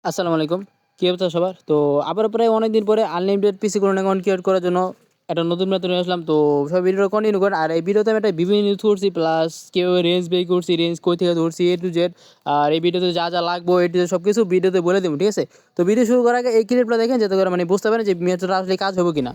আসসালামু আলাইকুম। কি অবস্থা সবার? তো আবার প্রায় অনেকদিন পরে আনলিমিটেড পিসি কোন অ্যাকাউন্ট ক্রিয়েট করার জন্য একটা নতুন মেথড নিয়ে আসলাম। তো সবাই ভিডিওটা কন্টিনিউ করেন। আর এই ভিডিওতে আমি একটা বিভিন্ন নিউজ করছি প্লাস কিভাবে রেঞ্জ বের করছি, রেঞ্জ কই থেকে ধরছি A to Z। আর এই ভিডিওতে যা লাগবো A to Z সবকিছু ভিডিওতে বলে দেব, ঠিক আছে? তো ভিডিও শুরু করার আগে এই ক্লিপটা দেখেন যাতে করে মানে বুঝতে পারেন যে মেথডটা আসলে কাজ হবে কিনা।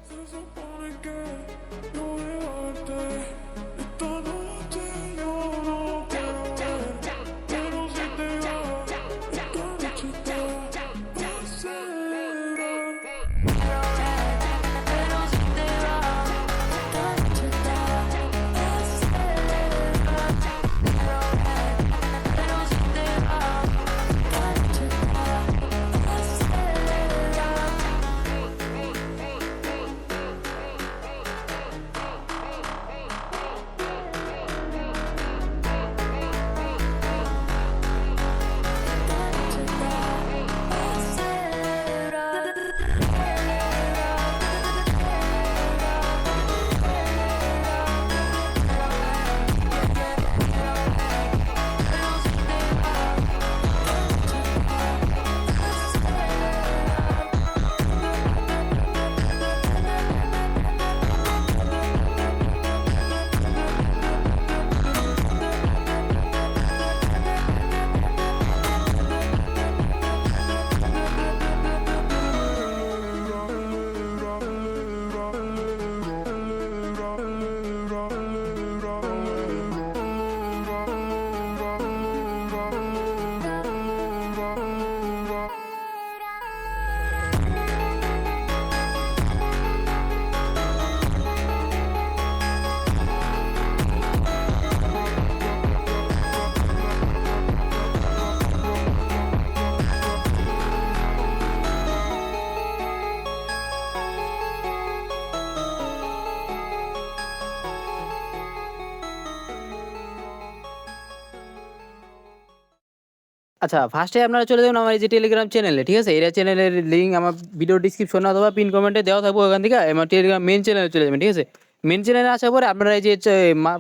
আচ্ছা, ফার্স্টে আপনারা চলে যাবেন আমার এই যে টেলিগ্রাম চ্যানেলে, ঠিক আছে? এটা চ্যানেলের লিঙ্ক আমার ভিডিও ডিসক্রিপশনে অথবা পিন কমেন্টে দেওয়া থাকবে, ওখান থেকে আমার টেলিগ্রাম মেইন চ্যানেলে চলে যাবেন, ঠিক আছে? মেইন চ্যানেলে আসার পরে আপনারা এই যে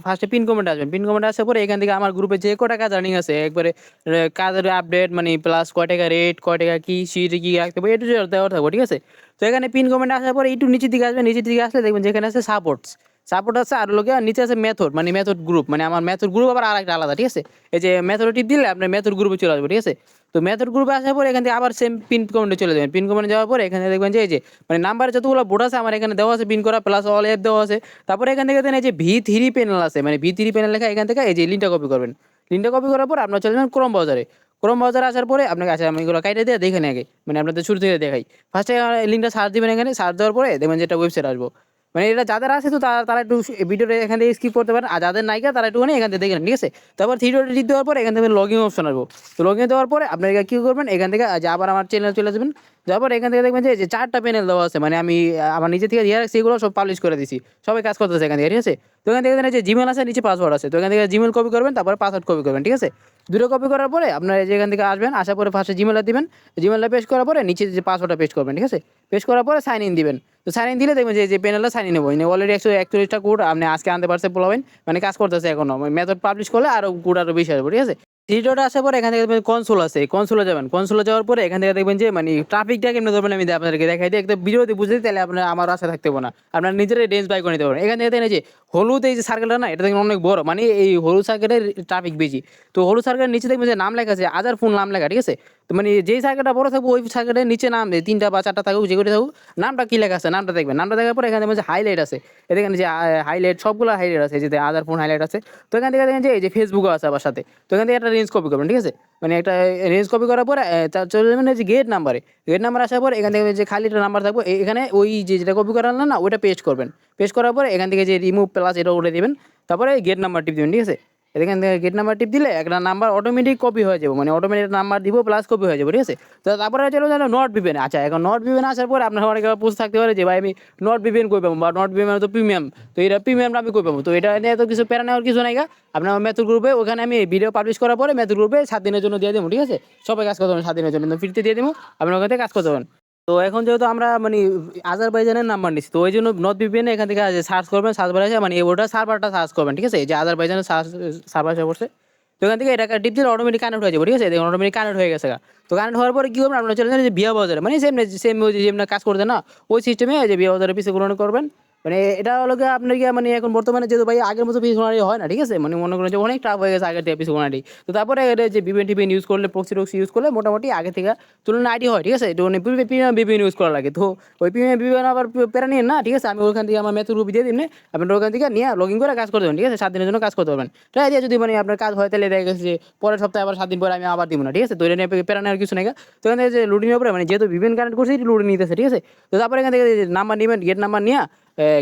ফার্স্টে পিন কমেন্টে আসবেন। পিন কমেন্টে আসার পরে এখান থেকে আমার গ্রুপে যে কটা কাজ আর্নিং আছে একবারে কাজের আপডেট মানে প্লাস কয় টাকা রেট, কয় টাকা কি সিটে কি রাখতে হবে এটা দেওয়া থাকবে, ঠিক আছে? তো এখানে পিন কমেন্টে আসার পরে একটু নিচের দিকে আসবেন, নিচের দিকে আসলে দেখবেন যেখানে আছে সাপোর্টস, সাপোর্ট আছে আর লোকে নিচে আছে মেথড মানে মেথড গ্রুপ, মানে আমার মেথড গ্রুপ আবার আরেকটা আলাদা, ঠিক আছে? এই যে মেথড টিপ দিলে আপনার মেথড গ্রুপে চলে আসবে, ঠিক আছে? তো মেথড গ্রুপে আসার পরে এখান থেকে আবার সেম পিন কমেন্টে চলে যাবেন। পিন কমেন্টে যাওয়ার পরে এখানে দেখবেন যে এই যে মানে নাম্বার যতগুলো বোর্ড আছে আমার এখানে দেওয়া আছে পিন করা প্লাস অল অ্যাপ দেওয়া আছে। তারপরে এখান থেকে দেন এই যে V3 প্যানেল আছে, মানে V3 প্যানেল লেখা, এখান থেকে এই যে লিঙ্কটা কপি করবেন। লিঙ্কটা কপি করার পর আপনার চলে যাবেন ক্রোম ব্রাউজারে। ক্রোম ব্রাউজারে আসার পরে আপনাকে আচ্ছা আমি এগুলো কাইটে দিয়ে দেখে নিই আগে, মানে আপনাদের শুরু থেকে দেখাই। ফার্স্টে লিঙ্কটা সার্চ দিবেন, এখানে সার্চ দেওয়ার পরে দেখবেন যে একটা ওয়েবসাইট আসবো। মানে এটা যাদের আছে তো তারা একটু ভিডিওটা এখান থেকে স্কিপ করতে পারেন, আর যাদের নাইকা তারা একটুখানি এখান থেকে দেখে নেন, ঠিক আছে? তারপর থ্রি ডটে টিপ দেওয়ার পরে এখান থেকে লগইন অপশন আসবো। তো লগইন দেওয়ার পরে আপনারা কী করবেন, এখান থেকে যে আবার আমার চ্যানেলে চলে যাবেন। যাওয়ার পর এখান থেকে দেখবেন যে চারটা প্যানেল দেওয়া আছে, মানে আমি আমার নিজে থেকে দিয়ে রাখছি, এগুলো সব পাবলিশ করে দিছি, সবাই কাজ করতেছে এখান থেকে, ঠিক আছে? তো এখান থেকে যে জিমেল আছে নিচে পাসওয়ার্ড আছে, তো এখান থেকে জিমেল কপি করবেন, তারপরে পাসওয়ার্ড কপি করবেন, ঠিক আছে? দুটো কপি করার পরে আপনারা এই যে এখান থেকে আসবেন, আসার পরে ফার্স্টে জিমেলটা দিবেন, জিমেলটা পেস্ট করার পরে নিচে যে পাসওয়ার্ডটা পেস্ট করবেন, ঠিক আছে? পেস্ট করার পরে সাইন ইন দিবেন। তো সাইন ইন দিলে দেখবেন যে প্যানেলটা সাইন ইন হবো, অলরেডি 141টা কোড আপনি আজকে আনতে পারছে পোলাবেন, মানে কাজ করতেছে এখনো, মেথড পাবলিশ করলে আরও কোড আরও বেশি আসবে, ঠিক আছে? থ্রি ডটে আসার পরে এখান থেকে দেখবেন কনসোল আছে, কনসোলে যাবেন। কনসোলে যাওয়ার পরে এখান থেকে দেখবেন যে মানে ট্রাফিকটা কেমনে ধরবেন আমি আপনাদেরকে দেখাই দিই, একটা ভিডিওতে বুঝতে তাহলে আপনার আমার আশা থাকতে হবে না, আপনার নিজেরাই রেঞ্জ বাই করে নিতে পারবেন। এখান থেকে দেখেন যে হলুদ এই যে সার্কেলটা না, এটা দেখবেন অনেক বড়, মানে এই হলুদ সার্কেলের ট্রাফিক বেশি। তো হলুদ সার্কেলের নিচে দেখবেন যে নাম লেখা আছে, আদার ফোন নাম লেখা, ঠিক আছে? তো মানে যেই সার্কেলটা বড় থাকবে ওই সার্কেলের নিচে নাম 3টা বা 4টা থাকুক, যেগুলো থাকুক, নামটা কি লেখা আছে নামটা দেখবেন। নামটা দেখার পরে এখানে দেখবেন যে হাইলাইট আছে, এখানে যে হাইলাইট সবগুলো হাইলাইট আছে, যে আদার ফোন হাইলাইট আছে। তো এখান থেকে দেখেন যে এই যে ফেসবুকও আছে আবার সাথে। তো এখান থেকে একটা রেঞ্জ কপি করবেন, ঠিক আছে? মানে একটা রেঞ্জ কপি করার পরে চলে যাবেন যে গেট নাম্বারে। গেট নাম্বার আসার পর এখান থেকে যে খালি একটা নাম্বার থাকবে, এখানে ওই যেটা কপি করা আনলেন না ওইটা পেস্ট করবেন। পেস্ট করার পরে এখান থেকে যে রিমুভ প্লাস এটা উঠে দেবেন, তারপরে গেট নাম্বার টিপ দেবেন, ঠিক আছে? এখান থেকে গেট নাম্বার টিপ দিলে একটা নাম্বার অটোমেটিক কপি হয়ে যাবে, মানে অটোমেটিক নাম্বার দিব প্লাস কপি হয়ে যাবে, ঠিক আছে? তো তারপরে চলো নট ভিপিএন। আচ্ছা, এখন নট ভিপিএন আসার পরে আপনার অনেক প্রশ্ন থাকতে পারে যে ভাই আমি নট ভিপিএন কই পাবো, বা নট ভিপিএন তো প্রিমিয়াম, তো এটা প্রিমিয়ামটা আমি কই পাবো? তো এটা নিয়ে তো কিছু প্যারা নেওয়ার কিছু নাই গা। আপনার মেথড গ্রুপে ওখানে আমি ভিডিও পাবলিশ করার পরে মেথড গ্রুপে 7 দিনের জন্য দিয়ে দেবো, ঠিক আছে? সবাই কাজ করতে পারবেন 7 দিনের জন্য, ফ্রিতে দিয়ে দেবো, আপনার ওখান থেকে কাজ করতে পারবেন। তো এখন যেহেতু আমরা মানে আজারবাইজানের নাম্বার নিচ্ছি, তো ওই জন্য নর্থ ভিপিএন এখান থেকে সার্চ করবেন, সার্চ বারে মানে ওটা সার্ভারটা সার্চ করবেন, ঠিক আছে? এই যে আজারবাইজানের সার্ভার করছে, তো এখান থেকে এটা টিপ দিলে অটোমেটিক কানেক্ট হয়ে যাবে, ঠিক আছে? দেখুন অটোমেটিক কানেক্ট হয়ে গেছে। তো কানেক্ট হওয়ার পরে কি করবেন, আপনারা চলে যাবেন যে বিয়া বাজারে, মানে সেম ওই যে কাজ করতেন না ওই সিস্টেমে যে বিয়া বাজারের পিসি গ্রহণ করবেন। মানে এটা হলো গিয়ে আপনার গিয়ে মানে এখন বর্তমানে যেহেতু ভাই আগের মতো পিস বানানি হয় না, ঠিক আছে? মানে মনে করেন যে অনেক টাফ হয়ে গেছে আগের থেকে পিস বানানি। তো তারপরে এটা যে বিপিএন টিপিএন ইউজ করলে প্রক্সি টক্সি ইউজ করলে মোটামুটি আগে থেকে তুলনায় আইডি হয়, ঠিক আছে? তো মানে প্রিমিয়াম বিপিএন ইউজ করা লাগে। তো ওই প্রিমিয়াম বিপিএন আবার প্যারা নিয়েন না, ঠিক আছে? আমি ওখান থেকে আমার মেথড রুপি দিয়ে দিন, আপনার ওখান থেকে নিয়ে লগ ইন করে কাজ করতে পারবেন, ঠিক আছে? 7 দিনের জন্য কাজ করতে পারবেন। ট্রাই দিয়ে যদি মানে আপনার কাজ হয় তাহলে দেখা গেছে যে পরের সপ্তাহে আবার 7 দিন পরে আমি আবার দিব না, ঠিক আছে? তো এটা নিয়ে প্যারা নেওয়ার কিছু নাই। তো এখান থেকে যে লুডিংয়ের উপরে মানে যেহেতু বিপিএন কানেক্ট করছি লুডিং নিতেছে, ঠিক আছে? তো তারপরে এখান থেকে নাম্বার নেবেন, গেট নাম্বার নিয়ে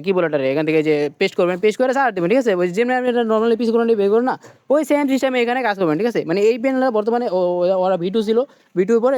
কি বলে ওটারে এখান থেকে যে পেস্ট করবেন, পেস্ট করে সার দেবেন, ঠিক আছে? ওই যেমনি আপনি নর্মালি পিস করে বের করুন না, ওই সেম সিস্টেমে এখানে কাজ করবেন, ঠিক আছে? মানে এই প্যানেল বর্তমানে ওরা V2 ছিল, V2 পরে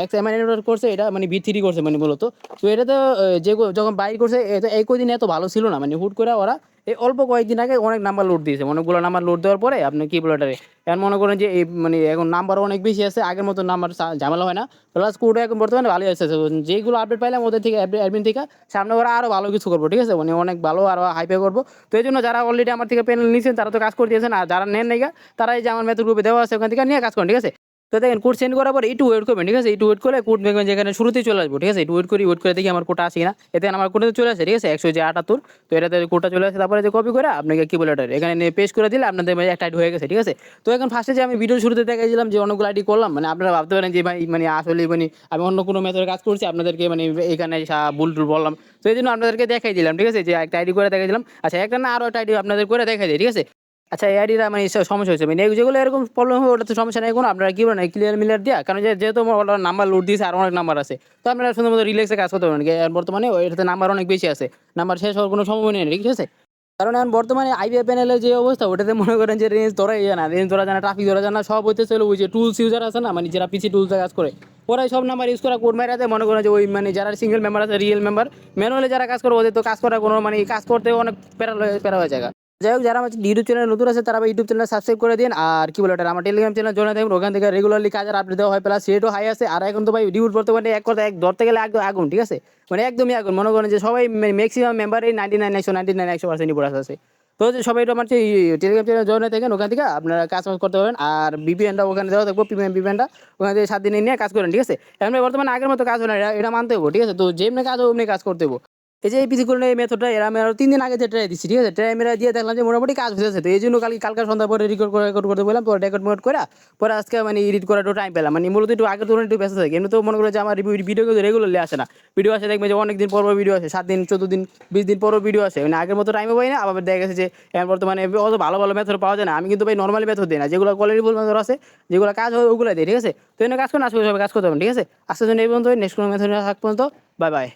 XMI করছে, এটা মানে V3 করছে মানে মূলত। তো এটা তো যে যখন বাই করছে এটা এই কদিন এত ভালো ছিল না, মানে হুট করে ওরা এই অল্প কয়েকদিন আগে অনেক নাম্বার লোড দিয়েছে, অনেকগুলো নাম্বার লোড দেওয়ার পরে আপনি কি বলে ওটারে এখন মনে করেন যে এই মানে এখন নাম্বারও অনেক বেশি আছে, আগের মতো নাম্বার ঝামেলা হয় না, প্লাস কোডও এখন বর্তমানে ভালোই আসছে। যেগুলো আপডেট পাইলাম ওদের থেকে অ্যাডমিন থেকে সামনে ওরা আরও ভালো কিছু করবো, ঠিক আছে? মানে অনেক ভালো আরও হাইপে করবো। তো এই জন্য যারা অলরেডি আমার থেকে প্যানেল নিয়েছেন তারা তো কাজ করে দিয়েছেন, আর যারা নেন নাই তারা এই যে আমার মেথড গ্রুপে দেওয়া আছে ওখান থেকে নিয়ে কাজ করেন, ঠিক আছে? তো দেখেন কোড সেন্ড করার পর একটু ওয়েট করবেন, ঠিক আছে? একটু ওয়েট করে কোড দেখবেন যেখানে শুরুতেই চলে আসবো, ঠিক আছে? একটু ওয়েট করে দেখি আমার কোডটা আসে কিনা। এতে আমার কোডে চলে আসে, ঠিক আছে? 178। তো এটাতে কোডটা চলে আসে, তারপরে যে কপি করে আপনাকে কি বলে ওটা এখানে পেস্ট করে দিলে আপনাদের একটা আইডি হয়ে গেছে, ঠিক আছে? তো এখন ফার্স্টে যে আমি ভিডিও শুরুতে দেখাইছিলাম যে অনেকগুলো আইডি করলাম, মানে আপনারা ভাবতে পারেন যে ভাই মানে আসলে মানে আমি অন্য কোনো মেথডে কাজ করছি, আপনাদেরকে মানে এখানে ভুল টুল বললাম। তো এই জন্য আপনাদেরকে দেখাই দিলাম, ঠিক আছে? যে একটা আইডি করে দেখাই দিলাম। আচ্ছা একটা না আরও একটা আইডি আপনাদের করে দেখাই দিই, ঠিক আছে? আচ্ছা এই আইডিটা মানে সমস্যা হয়েছে মানে যেগুলো এরকম প্রবলেম হবে ওটা তো সমস্যা নেই কোনো, আপনারা কি বলেন ক্লিয়ার মিলিয়ার দিয়া, কারণ যেহেতু ওটা নাম্বার লোড দিয়েছে আর অনেক নাম্বার আছে, তো আপনারা শুধুমাত্র রিল্যাক্সে কাজ করতে পারবেন। বর্তমানে এটাতে নাম্বার অনেক বেশি আছে, নাম্বার শেষ হওয়ার কোনো সম্ভাবনা নেই, ঠিক আছে? কারণ এখন বর্তমানে আইবিএ প্যানেলের যে অবস্থা ওটাতে মনে করেন যে রেঞ্জ ধরাই যায় না, রেঞ্জ ধরা যায় না, ট্রাফিক ধরা যায় না, সব হইতেছে ওই যে টুলস ইউজার আছে না, মানে যারা পিসি টুলসে কাজ করে ওরাই সব নাম্বার ইউজ করা কোড মারা দেয়। মনে করেন যে ওই মানে যারা সিঙ্গেল মেম্বার আছে রিয়েল মেম্বার ম্যানুয়ালি যারা কাজ করে ওদের তো কাজ করার কোনো মানে কাজ করতে অনেক প্যারা হয়ে যায়। যাই হোক যারা আমার ইউটিউব চ্যানেল নতুন আছে তারা ইউটিউব চ্যানেল সাবস্ক্রাইব করে দিন, আর কি বলে ওটা আমার টেলিগ্রাম চ্যানেল জয়েন থাকবেন, ওখান থেকে রেগুলারলি কাজের আপডেট দেওয়া হয়, প্লাস রেটও হাই আছে। আর এখন তো ভাই ডিউট বর্তমানে এক কথা এক ধরতে গেলে একদম আগুন, ঠিক আছে? মানে একদমই আগুন, মনে করেন যে সবাই ম্যাক্সিমাম মেম্বারই 99 আছে। তো যে সবাই আমার টেলিগ্রাম চ্যানেল জয়েন হয়ে থাকেন, ওখান থেকে আপনারা কাজ করতে পারবেন। আর বিপিএনটা ওখানে দেওয়া থাকবো, প্রিমিয়াম বিপিএনটা ওখান থেকে 7 দিনে নিয়ে কাজ করেন, ঠিক আছে? এখন বর্তমানে আগের মতো কাজ হয় না, এটা মানতে হবো, ঠিক আছে? তো যেমনি কাজ হবে অমনি কাজ করতে হবো। এই যে এই পিসি করলে এই মেথডটা এরা আমি আরো 3 দিন আগে ট্রাই দিচ্ছি, ঠিক আছে? ট্রাই মেরা দিয়ে দেখলাম যে মোটামুটি কাজ হয়েছে। তো এই জন্য কালকে সন্ধ্যা পরে রেকর্ড করতে বললাম, পরে রেকর্ড করে পরে আজকে মানে এডিট করার একটু টাইম পেলাম, মানে মূলত একটু আগের তুলনায় একটু ব্যস্ত থাকি। এমনি তো মনে করে যে আমার ভিডিও কিন্তু রেগুলারলি আসে না, ভিডিও আসে দেখবে যে অনেক দিন পর ভিডিও আসে, 7 দিন 14 দিন 20 দিন পরও ভিডিও আসে, মানে আগের মতো টাইমও পাই না। আবার দেখা গেছে যে এখন বর্তমানে অত ভালো ভালো মেথড পাওয়া যায় না। আমি কিন্তু ভাই নর্মালি মেথড দিই না, যেগুলো কোয়ালিটিফুল মেথড আছে যেগুলো কাজ হয় ওগুলো দিই, ঠিক আছে? তো এনে কাজ করেন, আসলে সবাই কাজ করতে পারেন, ঠিক আছে? আজকের জন্য এই পর্যন্ত, নেক্সট কোনো মেথড থাক পর্যন্ত, বাই বাই।